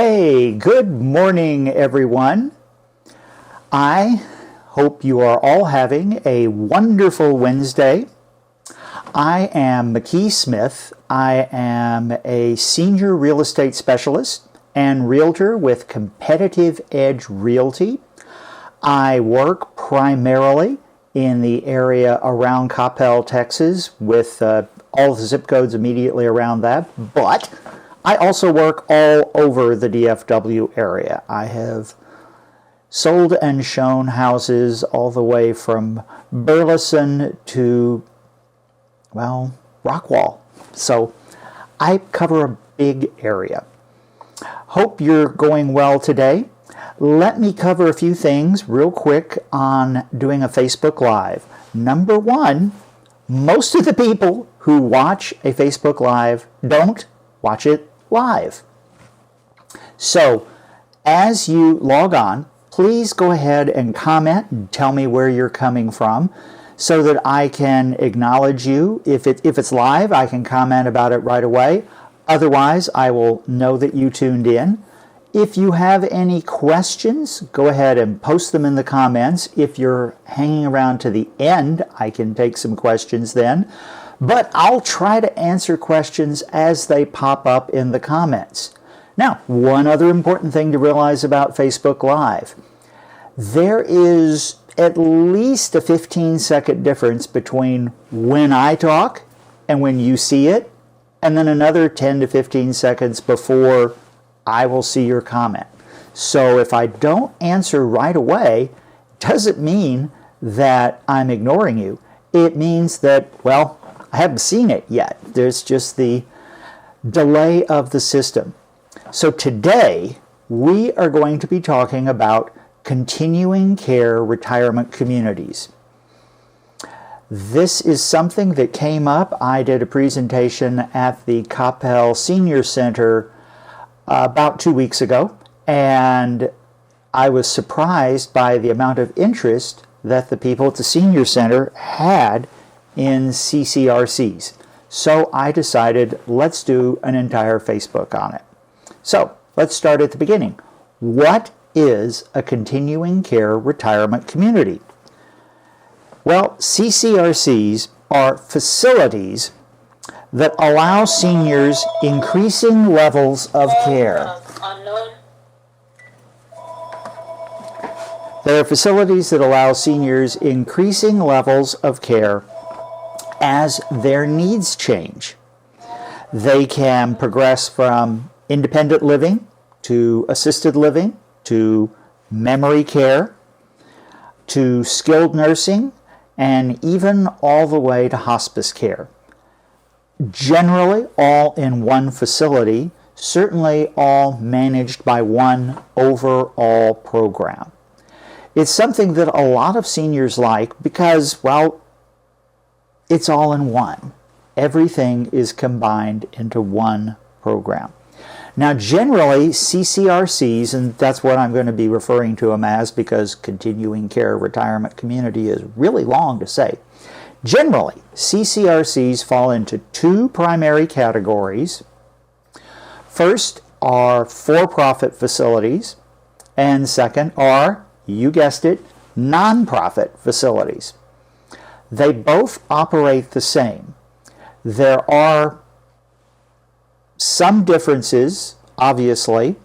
Hey, good morning, everyone. I hope you are all having a wonderful Wednesday. I am McKee Smith. I am a senior real estate specialist and realtor with Competitive Edge Realty. I work primarily in the area around Coppell, Texas, with all the zip codes immediately around that, but I also work all over the DFW area. I have sold and shown houses all the way from Burleson to, well, Rockwall. So I cover a big area. Hope you're going well today. Let me cover a few things real quick on doing a Facebook Live. Number one, most of the people who watch a Facebook Live don't watch it live. So as you log on, please go ahead and comment and tell me where you're coming from so that I can acknowledge you. If it's live, I can comment about it right away. Otherwise, I will know that you tuned in. If you have any questions, go ahead and post them in the comments. If you're hanging around to the end, I can take some questions then. But I'll try to answer questions as they pop up in the comments. Now, one other important thing to realize about Facebook Live. There is at least a 15-second difference between when I talk and when you see it, and then another 10 to 15 seconds before I will see your comment. So if I don't answer right away, it doesn't mean that I'm ignoring you. It means that, well, I haven't seen it yet. There's just the delay of the system. So today, we are going to be talking about continuing care retirement communities. This is something that came up. I did a presentation at the Coppell Senior Center about 2 weeks ago, and I was surprised by the amount of interest that the people at the Senior Center had in CCRCs. So I decided, let's do an entire Facebook on it. So let's start at the beginning. What is a continuing care retirement community? Well, CCRCs are facilities that allow seniors increasing levels of care. They are facilities that allow seniors increasing levels of care as their needs change. They can progress from independent living to assisted living to memory care to skilled nursing and even all the way to hospice care. Generally all in one facility, certainly all managed by one overall program. It's something that a lot of seniors like because, well, it's all in one. Everything is combined into one program. Now, generally, CCRCs, and that's what I'm going to be referring to them as because continuing care retirement community is really long to say. Generally, CCRCs fall into two primary categories. First are for-profit facilities, and second are, you guessed it, nonprofit facilities. They both operate the same. There are some differences, obviously,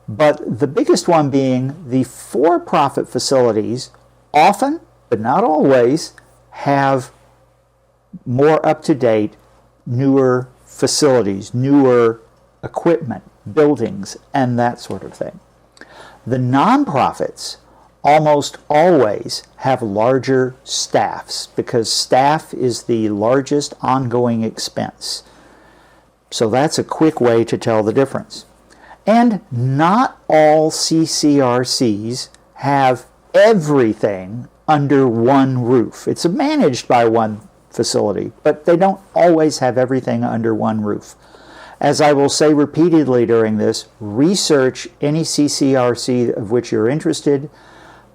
but the biggest one being the for-profit facilities often, but not always, have more up-to-date, newer facilities, newer equipment, buildings, and that sort of thing. The nonprofits almost always have larger staffs because staff is the largest ongoing expense. So that's a quick way to tell the difference. And not all CCRCs have everything under one roof. It's managed by one facility, but they don't always have everything under one roof. As I will say repeatedly during this, research any CCRC of which you're interested,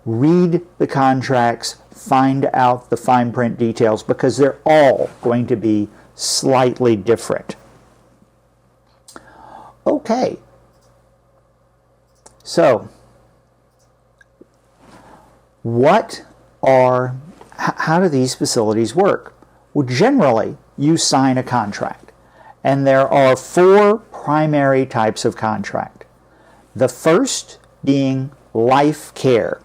read the contracts, find out the fine print details because they're all going to be slightly different. Okay, So, how do these facilities work? Well, generally, you sign a contract, and there are 4 primary types of contract. The first being life care.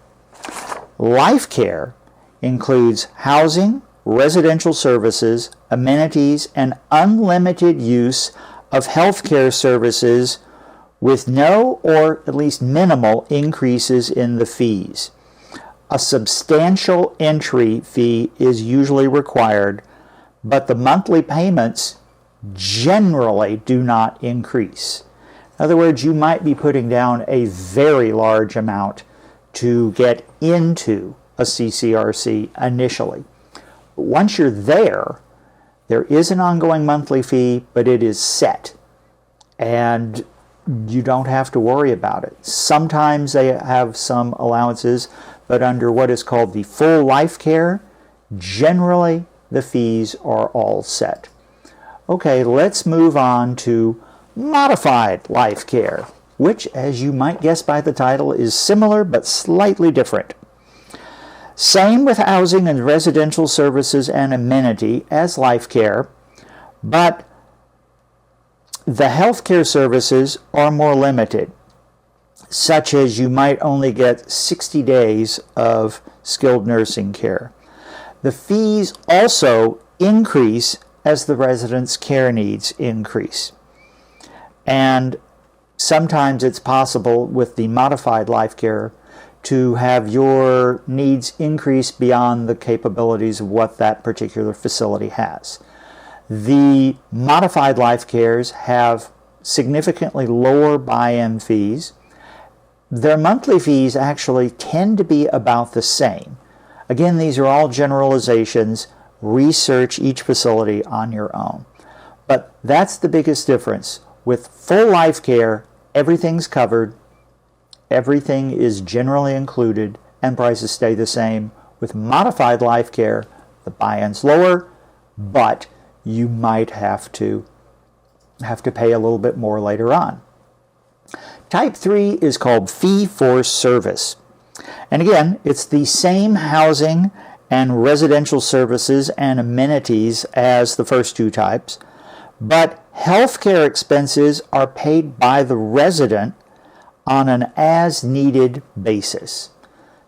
Life care includes housing, residential services, amenities, and unlimited use of healthcare services with no or at least minimal increases in the fees. A substantial entry fee is usually required, but the monthly payments generally do not increase. In other words, you might be putting down a very large amount to get into a CCRC initially. But once you're there, there is an ongoing monthly fee, but it is set, and you don't have to worry about it. Sometimes they have some allowances, but under what is called the full life care, generally the fees are all set. Okay, let's move on to modified life care, which, as you might guess by the title, is similar but slightly different. Same with housing and residential services and amenity as life care, but the healthcare services are more limited, such as you might only get 60 days of skilled nursing care. The fees also increase as the residents' care needs increase. And sometimes it's possible with the modified life care to have your needs increase beyond the capabilities of what that particular facility has. The modified life cares have significantly lower buy-in fees. Their monthly fees actually tend to be about the same. Again, these are all generalizations. Research each facility on your own. But that's the biggest difference. With full life care, everything's covered, everything is generally included, and prices stay the same. With modified life care, the buy-in's lower, but you might have to pay a little bit more later on. Type 3 is called fee for service. And again, it's the same housing and residential services and amenities as the first 2 types, but healthcare expenses are paid by the resident on an as-needed basis.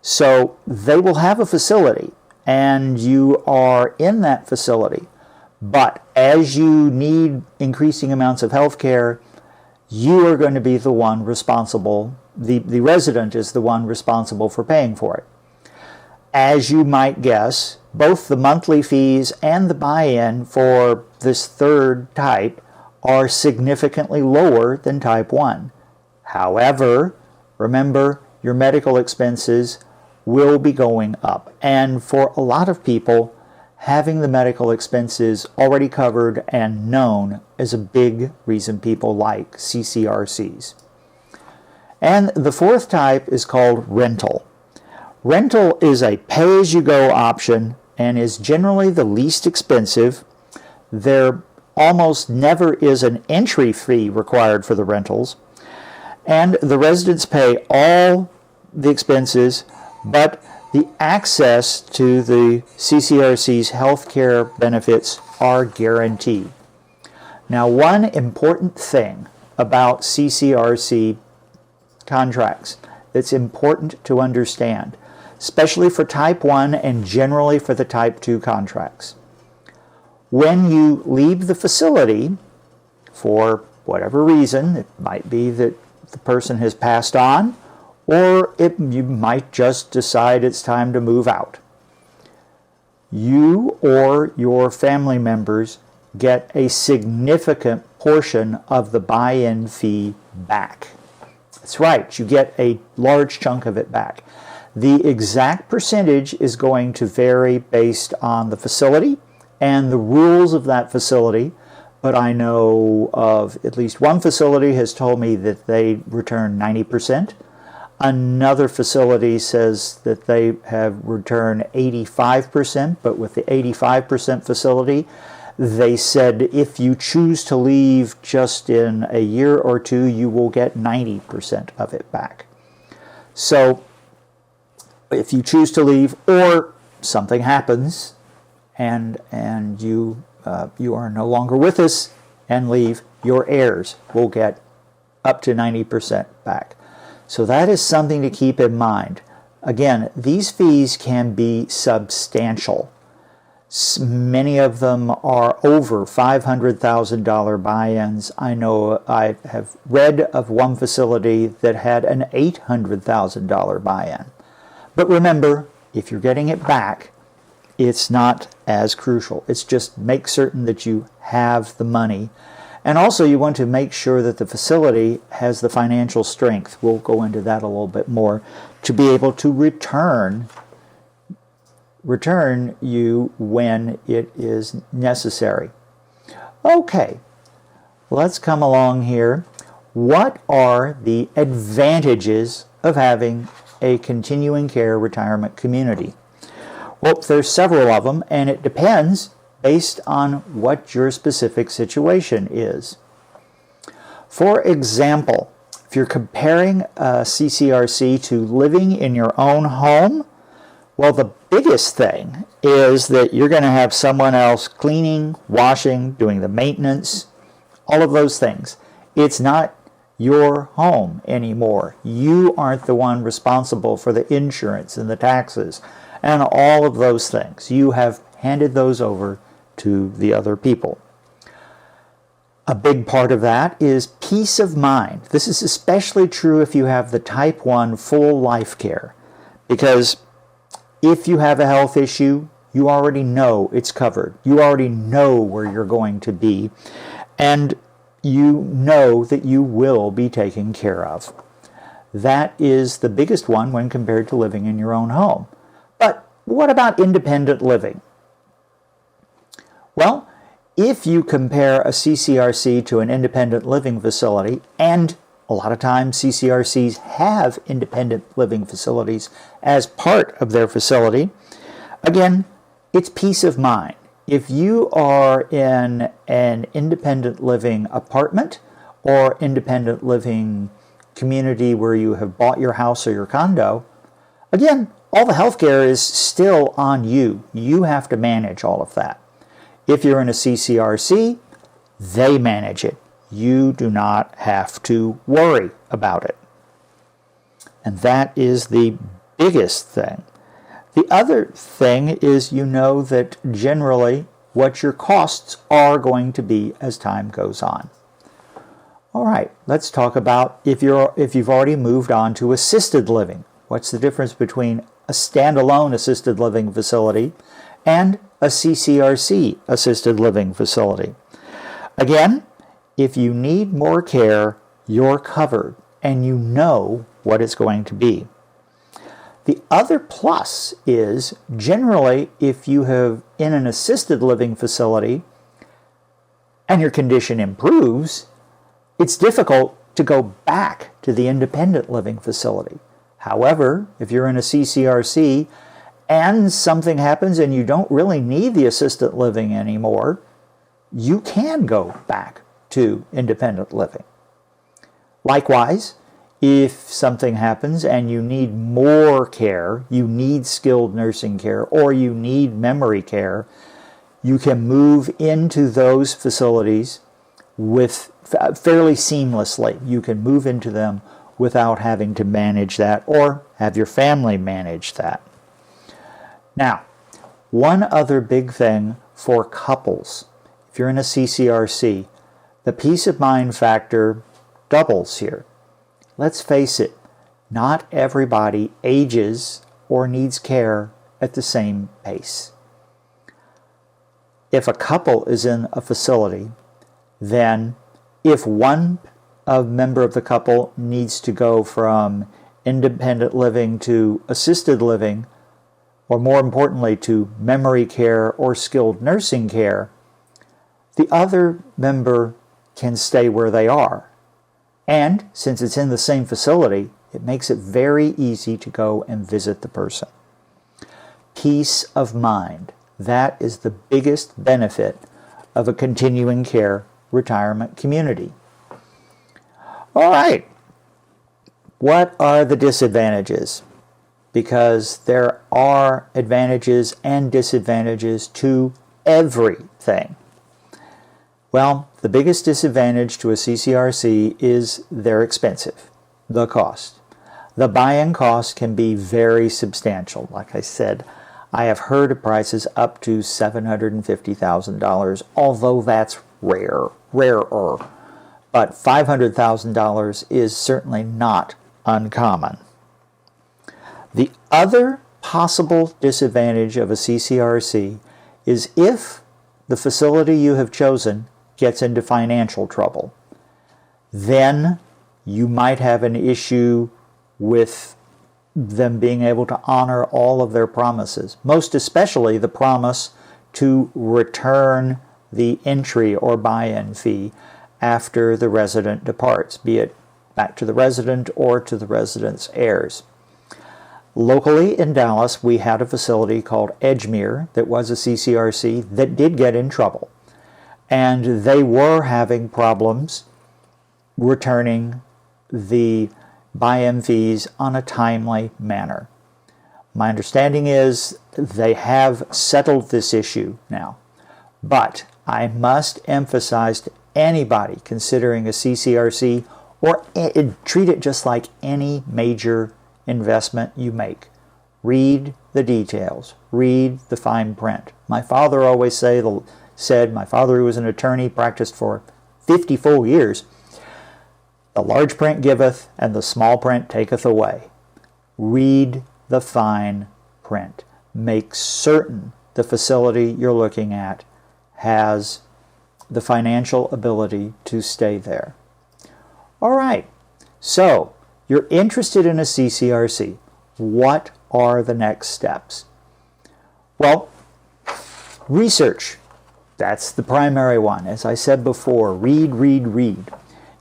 So they will have a facility, and you are in that facility, but as you need increasing amounts of healthcare, you are going to be the one responsible, the resident is the one responsible for paying for it. As you might guess, both the monthly fees and the buy-in for this third type are significantly lower than type 1. However, remember, your medical expenses will be going up. And for a lot of people, having the medical expenses already covered and known is a big reason people like CCRCs. And the fourth type is called rental. Rental is a pay-as-you-go option and is generally the least expensive. There almost never is an entry fee required for the rentals, and the residents pay all the expenses, but the access to the CCRC's healthcare benefits are guaranteed. Now, one important thing about CCRC contracts that's important to understand, especially for type 1 and generally for the type 2 contracts. When you leave the facility, for whatever reason, it might be that the person has passed on, or you might just decide it's time to move out. You or your family members get a significant portion of the buy-in fee back. That's right, you get a large chunk of it back. The exact percentage is going to vary based on the facility and the rules of that facility, but I know of at least one facility has told me that they return 90%. Another facility says that they have returned 85%, but with the 85% facility, they said if you choose to leave just in a year or two, you will get 90% of it back. So if you choose to leave, or something happens and you are no longer with us and leave, your heirs will get up to 90% back. So that is something to keep in mind. Again, these fees can be substantial. Many of them are over $500,000 buy-ins. I know I have read of one facility that had an $800,000 buy-in. But remember, if you're getting it back, it's not as crucial. It's just make certain that you have the money. And also you want to make sure that the facility has the financial strength, we'll go into that a little bit more, to be able to return you when it is necessary. Okay, let's come along here. What are the advantages of having a continuing care retirement community? Well, there's several of them, and it depends based on what your specific situation is. For example, if you're comparing a CCRC to living in your own home, well, the biggest thing is that you're going to have someone else cleaning, washing, doing the maintenance, all of those things. It's not your home anymore. You aren't the one responsible for the insurance and the taxes and all of those things. You have handed those over to the other people. A big part of that is peace of mind. This is especially true if you have the type 1 full life care, because if you have a health issue, you already know it's covered. You already know where you're going to be, and you know that you will be taken care of. That is the biggest one when compared to living in your own home. But what about independent living? Well, if you compare a CCRC to an independent living facility, and a lot of times CCRCs have independent living facilities as part of their facility, again, it's peace of mind. If you are in an independent living apartment or independent living community where you have bought your house or your condo, again, all the health care is still on you. You have to manage all of that. If you're in a CCRC, they manage it. You do not have to worry about it. And that is the biggest thing. The other thing is you know that generally what your costs are going to be as time goes on. All right, let's talk about if you've already moved on to assisted living. What's the difference between a standalone assisted living facility and a CCRC assisted living facility? Again, if you need more care, you're covered and you know what it's going to be. The other plus is generally if you have in an assisted living facility and your condition improves, it's difficult to go back to the independent living facility. However, if you're in a CCRC and something happens and you don't really need the assisted living anymore, you can go back to independent living. Likewise, if something happens and you need more care, you need skilled nursing care, or you need memory care, you can move into those facilities with fairly seamlessly. You can move into them without having to manage that or have your family manage that. Now, one other big thing for couples, if you're in a CCRC, the peace of mind factor doubles here. Let's face it, not everybody ages or needs care at the same pace. If a couple is in a facility, then if one member of the couple needs to go from independent living to assisted living, or more importantly to memory care or skilled nursing care, the other member can stay where they are. And since it's in the same facility, it makes it very easy to go and visit the person. Peace of mind. That is the biggest benefit of a continuing care retirement community. All right. What are the disadvantages? Because there are advantages and disadvantages to everything. Well, the biggest disadvantage to a CCRC is they're expensive, the cost. The buy-in cost can be very substantial. Like I said, I have heard of prices up to $750,000, although that's rarer. But $500,000 is certainly not uncommon. The other possible disadvantage of a CCRC is if the facility you have chosen gets into financial trouble. Then you might have an issue with them being able to honor all of their promises, most especially the promise to return the entry or buy-in fee after the resident departs, be it back to the resident or to the resident's heirs. Locally in Dallas, we had a facility called Edgemere that was a CCRC that did get in trouble. And they were having problems returning the buy-in fees on a timely manner. My understanding is they have settled this issue now. But I must emphasize to anybody considering a CCRC, or treat it just like any major investment you make. Read the details. Read the fine print. My father always said, my father, who was an attorney, practiced for 50 full years, the large print giveth and the small print taketh away. Read the fine print. Make certain the facility you're looking at has the financial ability to stay there. All right, so you're interested in a CCRC. What are the next steps? Well, research. That's the primary one. As I said before, read.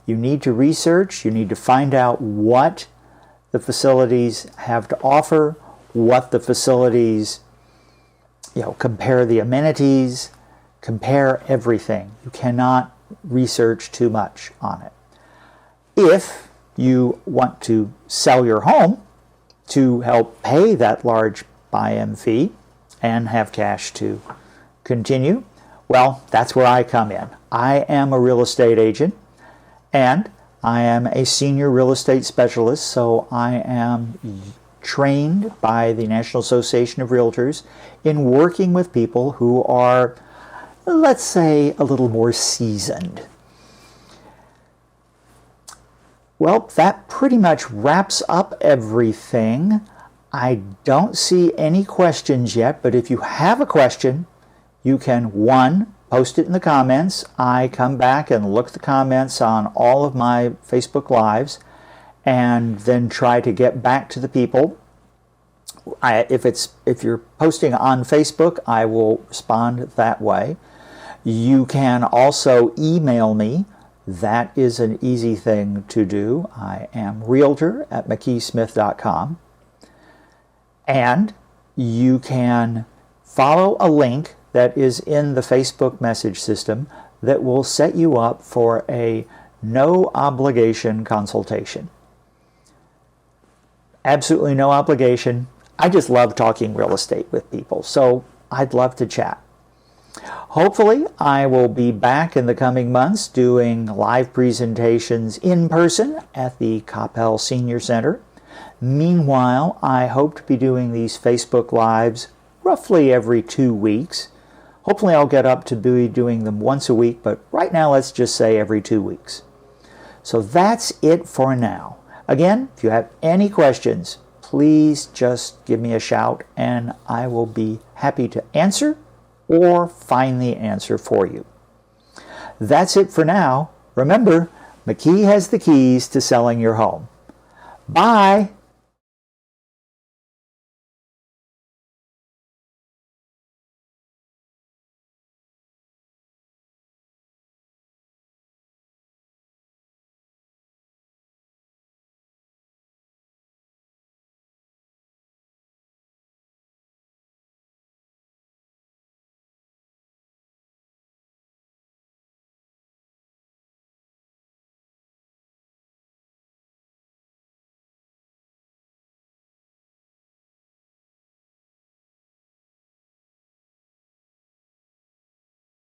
You need to research. You need to find out what the facilities have to offer, what the facilities, compare the amenities, compare everything. You cannot research too much on it. If you want to sell your home to help pay that large buy-in fee and have cash to continue, well, that's where I come in. I am a real estate agent, and I am a senior real estate specialist, so I am trained by the National Association of Realtors in working with people who are, let's say, a little more seasoned. Well, that pretty much wraps up everything. I don't see any questions yet, but if you have a question, you can, one, post it in the comments. I come back and look at the comments on all of my Facebook Lives and then try to get back to the people. If you're posting on Facebook, I will respond that way. You can also email me. That is an easy thing to do. I am Realtor at McKeeSmith.com. And you can follow a link that is in the Facebook message system that will set you up for a no obligation consultation. Absolutely no obligation. I just love talking real estate with people, so I'd love to chat. Hopefully, I will be back in the coming months doing live presentations in person at the Coppell Senior Center. Meanwhile, I hope to be doing these Facebook Lives roughly every 2 weeks. Hopefully, I'll get up to be doing them once a week, but right now, let's just say every 2 weeks. So that's it for now. Again, if you have any questions, please just give me a shout and I will be happy to answer or find the answer for you. That's it for now. Remember, McKee has the keys to selling your home. Bye!